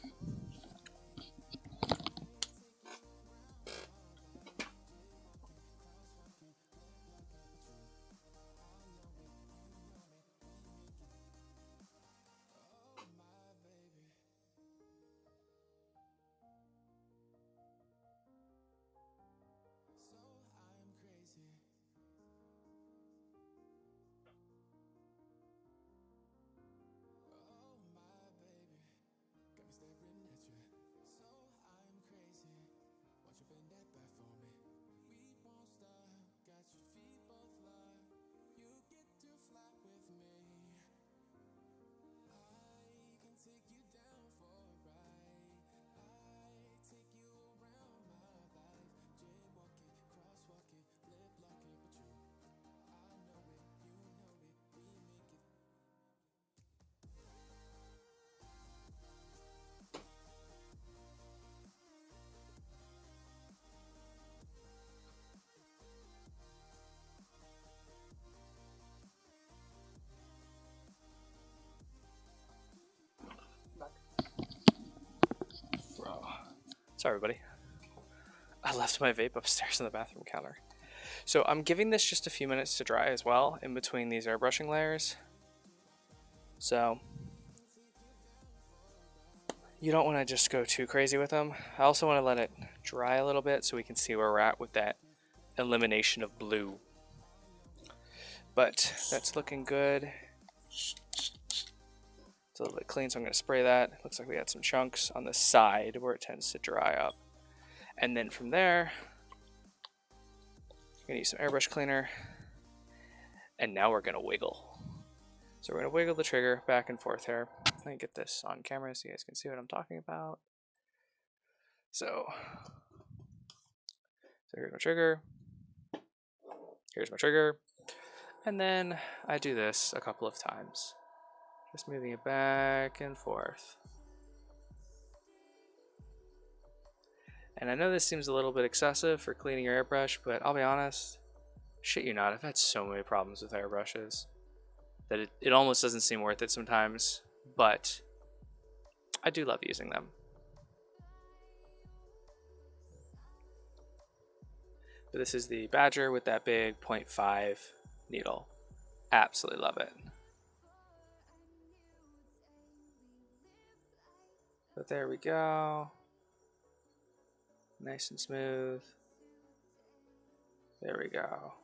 Sorry, everybody. I left my vape upstairs on the bathroom counter. So I'm giving this just a few minutes to dry as well in between these airbrushing layers. So you don't want to just go too crazy with them. I also want to let it dry a little bit so we can see where we're at with that elimination of blue. But that's looking good. It's a little bit clean, so I'm going to spray that. Looks like we had some chunks on the side where it tends to dry up. And then from there, I'm going to use some airbrush cleaner. And now we're going to wiggle. So we're going to wiggle the trigger back and forth here. Let me get this on camera so you guys can see what I'm talking about. So here's my trigger. Here's my trigger. And then I do this a couple of times. Just moving it back and forth. And I know this seems a little bit excessive for cleaning your airbrush, but I'll be honest, shit you not, I've had so many problems with airbrushes that it almost doesn't seem worth it sometimes, but I do love using them. But this is the Badger with that big 0.5 needle. Absolutely love it. But there we go. Nice and smooth. There we go.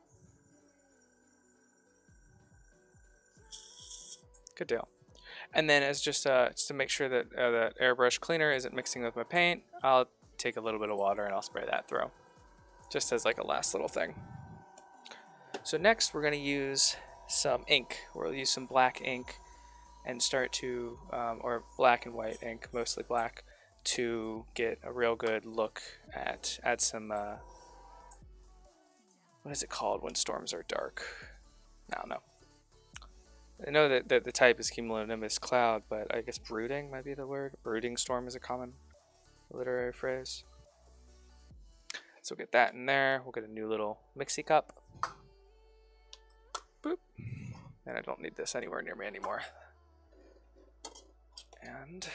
Good deal. And then as just to make sure that the airbrush cleaner isn't mixing with my paint, I'll take a little bit of water and I'll spray that through. Just as like a last little thing. So next we're going to use some ink. We'll use some black ink and start to, or black and white ink, mostly black, to get a real good look at, add some, what is it called when storms are dark? I don't know. I know that the type is cumulonimbus cloud, but I guess brooding might be the word. Brooding storm is a common literary phrase. So we'll get that in there. We'll get a new little mixie cup. Boop. And I don't need this anywhere near me anymore. And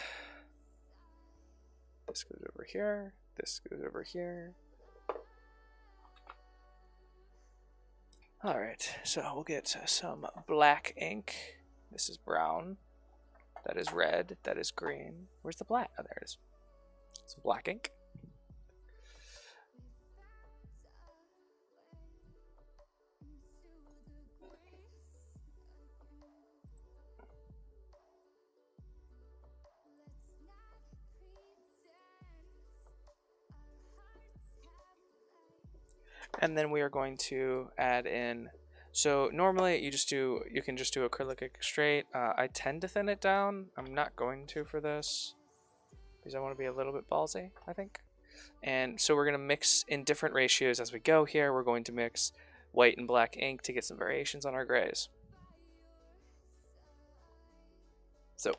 this goes over here. This goes over here. Alright, so we'll get some black ink. This is brown. That is red. That is green. Where's the black? Oh, there it is. Some black ink. And then we are going to add in, so normally you can just do acrylic ink straight. I tend to thin it down. I'm not going to for this because I want to be a little bit ballsy, I think. And so we're going to mix in different ratios as we go here. We're going to mix white and black ink to get some variations on our grays. So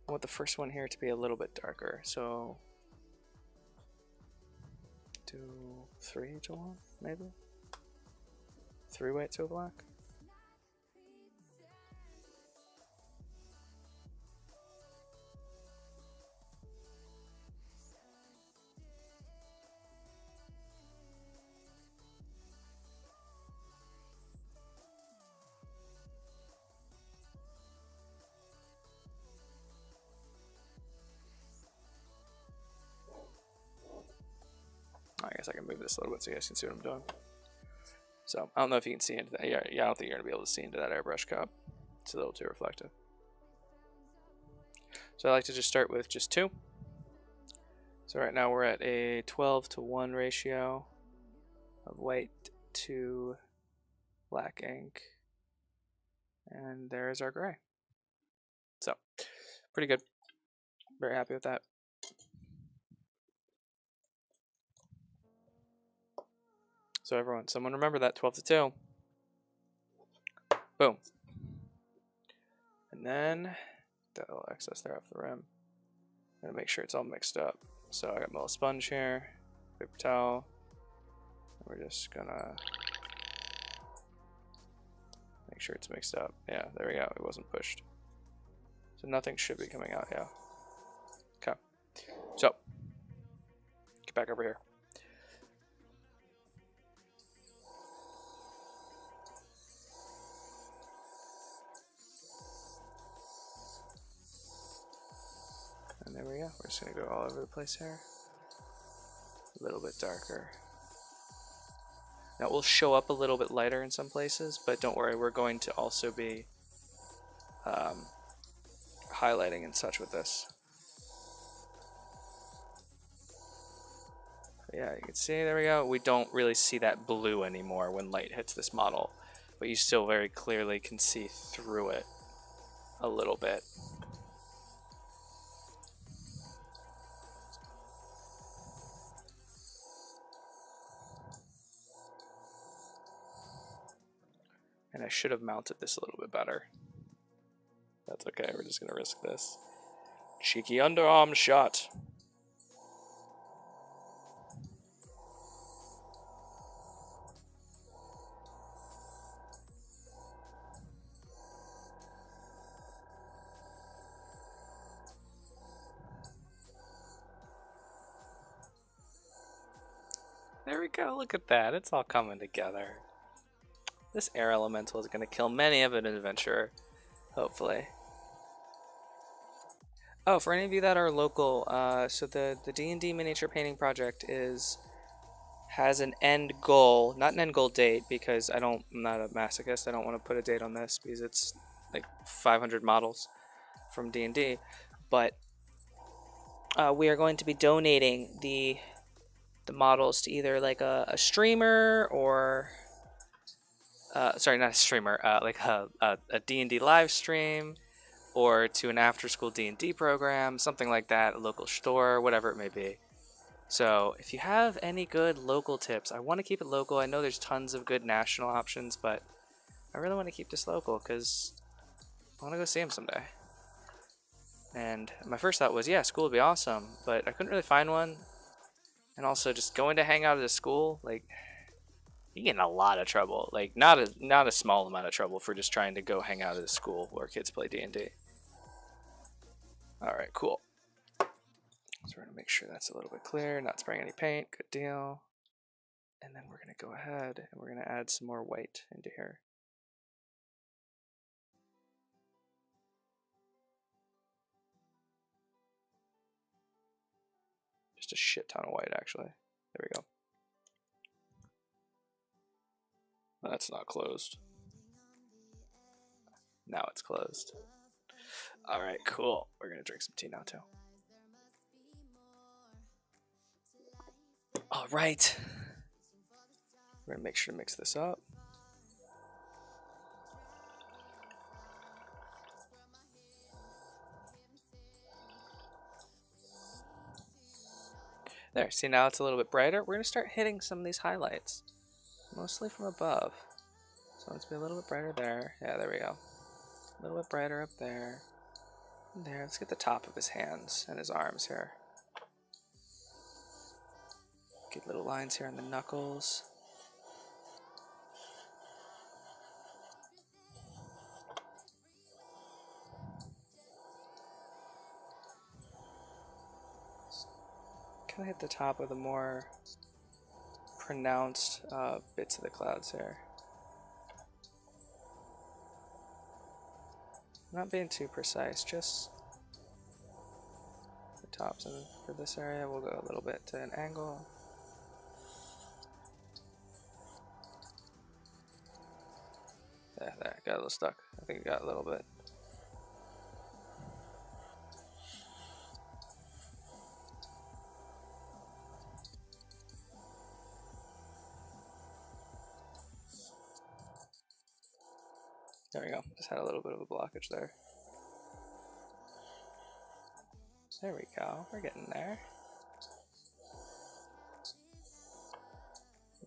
I want the first one here to be a little bit darker. So do 3 to 1, maybe? 3 white to a black? I guess I can move this a little bit so you guys can see what I'm doing. So I don't know if you can see into that. Yeah, I don't think you're gonna be able to see into that airbrush cup. It's a little too reflective. So I like to just start with just 2. So right now we're at a 12 to 1 ratio of white to black ink. And there's our gray. So pretty good. Very happy with that. So everyone, someone remember that 12 to 2. Boom. And then that little excess there off the rim. I'm gonna make sure it's all mixed up. So I got my little sponge here, paper towel. And we're just gonna make sure it's mixed up. Yeah, there we go. It wasn't pushed. So nothing should be coming out. Yeah. Okay. So, get back over here. And there we go. We're just going to go all over the place here. A little bit darker. Now it will show up a little bit lighter in some places, but don't worry, we're going to also be highlighting and such with this. Yeah, you can see, there we go. We don't really see that blue anymore when light hits this model, but you still very clearly can see through it a little bit. And I should have mounted this a little bit better. That's okay, we're just gonna risk this. Cheeky underarm shot. There we go, look at that, it's all coming together. This air elemental is going to kill many of an adventurer, hopefully. Oh, for any of you that are local, so the D&D miniature painting project has an end goal, not an end goal date, because I'm not a masochist, I don't want to put a date on this because it's like 500 models from D&D, but we are going to be donating the models to either like a streamer or sorry, not a streamer, like a D&D live stream, or to an after-school D&D program, something like that, a local store, whatever it may be. So if you have any good local tips, I want to keep it local. I know there's tons of good national options, but I really want to keep this local because I want to go see them someday. And my first thought was, yeah, school would be awesome, but I couldn't really find one. And also just going to hang out at a school, like, you get in a lot of trouble. Like, not a small amount of trouble for just trying to go hang out at a school where kids play D&D. Alright, cool. So we're going to make sure that's a little bit clear, not spraying any paint, good deal. And then we're going to go ahead and we're going to add some more white into here. Just a shit ton of white, actually. There we go. That's not closed. Now it's closed. Alright, cool. We're going to drink some tea now, too. Alright. We're going to make sure to mix this up. There, see, now it's a little bit brighter. We're going to start hitting some of these highlights, mostly from above. So let's be a little bit brighter there. Yeah, there we go. A little bit brighter up there. And there, let's get the top of his hands and his arms here. Get little lines here on the knuckles. Kind of hit the top of the more pronounced bits of the clouds here. Not being too precise, just the tops. And for this area, we'll go a little bit to an angle. There, got a little stuck. I think it got a little bit. There we go. Just had a little bit of a blockage there. There we go. We're getting there.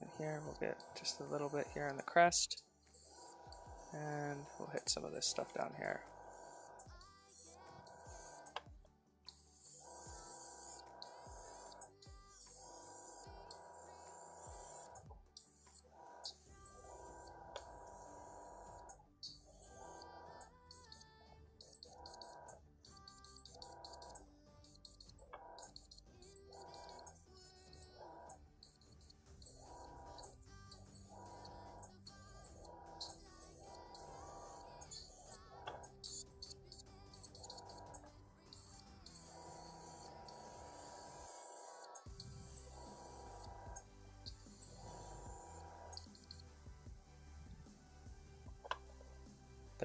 And here we'll get just a little bit here on the crest. And we'll hit some of this stuff down here.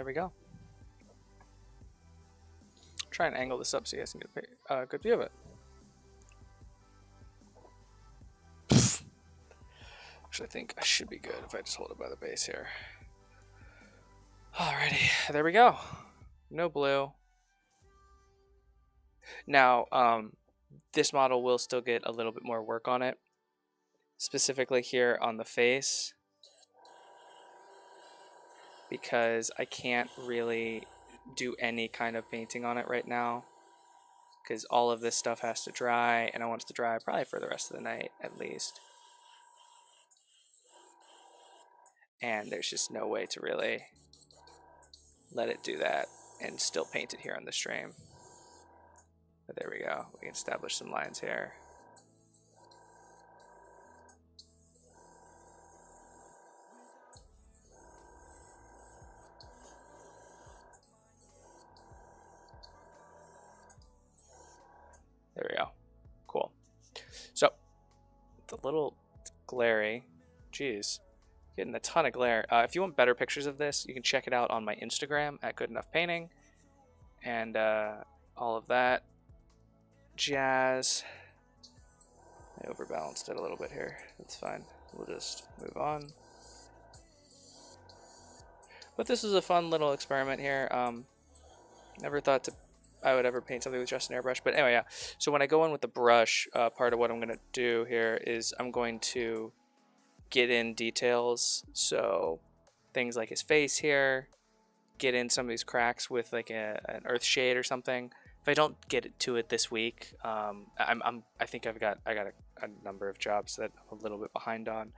there we go. Try and angle this up so you guys can get a good view of it. Actually, I think I should be good if I just hold it by the base here. Alrighty, there we go. No blue. Now, this model will still get a little bit more work on it, specifically here on the face, because I can't really do any kind of painting on it right now, because all of this stuff has to dry, and I want it to dry probably for the rest of the night at least. And there's just no way to really let it do that and still paint it here on the stream. But there we go. We can establish some lines here. There we go. Cool. So, it's a little glary. Jeez. Getting a ton of glare. If you want better pictures of this, you can check it out on my Instagram at Good Enough Painting. And all of that jazz. I overbalanced it a little bit here. That's fine. We'll just move on. But this is a fun little experiment here. Never thought I would ever paint something with just an airbrush. But anyway, yeah. So when I go in with the brush, part of what I'm going to do here is I'm going to get in details. So things like his face here, get in some of these cracks with like an earth shade or something. If I don't get to it this week, I think I got a number of jobs that I'm a little bit behind on.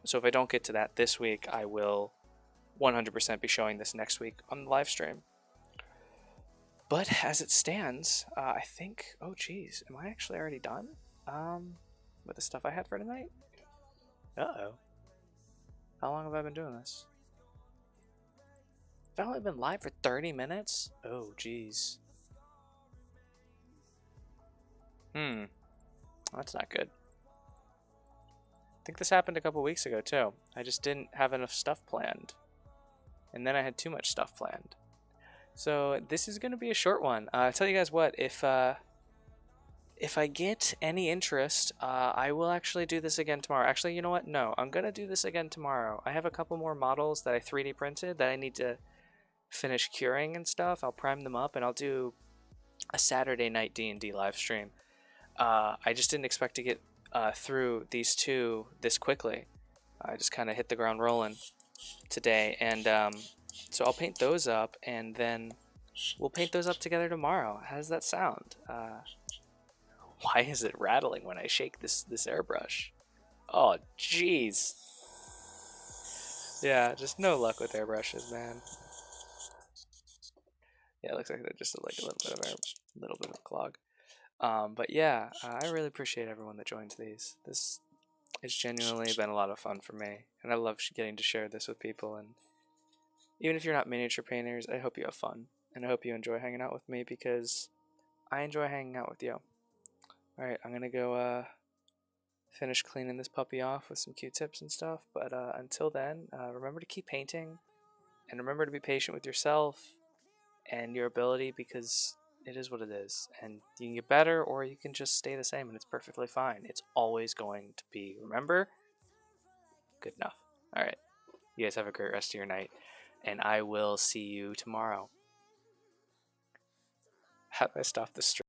So if I don't get to that this week, I will 100% be showing this next week on the live stream. But as it stands, I think, oh geez, am I actually already done with the stuff I had for tonight? Uh-oh. How long have I been doing this? I've only been live for 30 minutes? Oh, geez. That's not good. I think this happened a couple weeks ago, too. I just didn't have enough stuff planned. And then I had too much stuff planned. So this is going to be a short one. I'll tell you guys what, if I get any interest, I will actually do this again tomorrow. Actually, you know what? No, I'm going to do this again tomorrow. I have a couple more models that I 3D printed that I need to finish curing and stuff. I'll prime them up and I'll do a Saturday night D&D live stream. I just didn't expect to get through these two this quickly. I just kind of hit the ground rolling today, and so I'll paint those up, and then we'll paint those up together tomorrow. How does that sound? Why is it rattling when I shake this airbrush? Oh, jeez. Yeah, just no luck with airbrushes, man. Yeah, it looks like they're just like a little bit of a clog. But yeah, I really appreciate everyone that joins these. This has genuinely been a lot of fun for me, and I love getting to share this with people. And even if you're not miniature painters, I hope you have fun, and I hope you enjoy hanging out with me, because I enjoy hanging out with you. Alright, I'm gonna go finish cleaning this puppy off with some Q-tips and stuff, but until then, remember to keep painting, and remember to be patient with yourself and your ability, because it is what it is, and you can get better or you can just stay the same, and it's perfectly fine. It's always going to be, remember, good enough. Alright, you guys have a great rest of your night, and I will see you tomorrow. How do I stop the stream?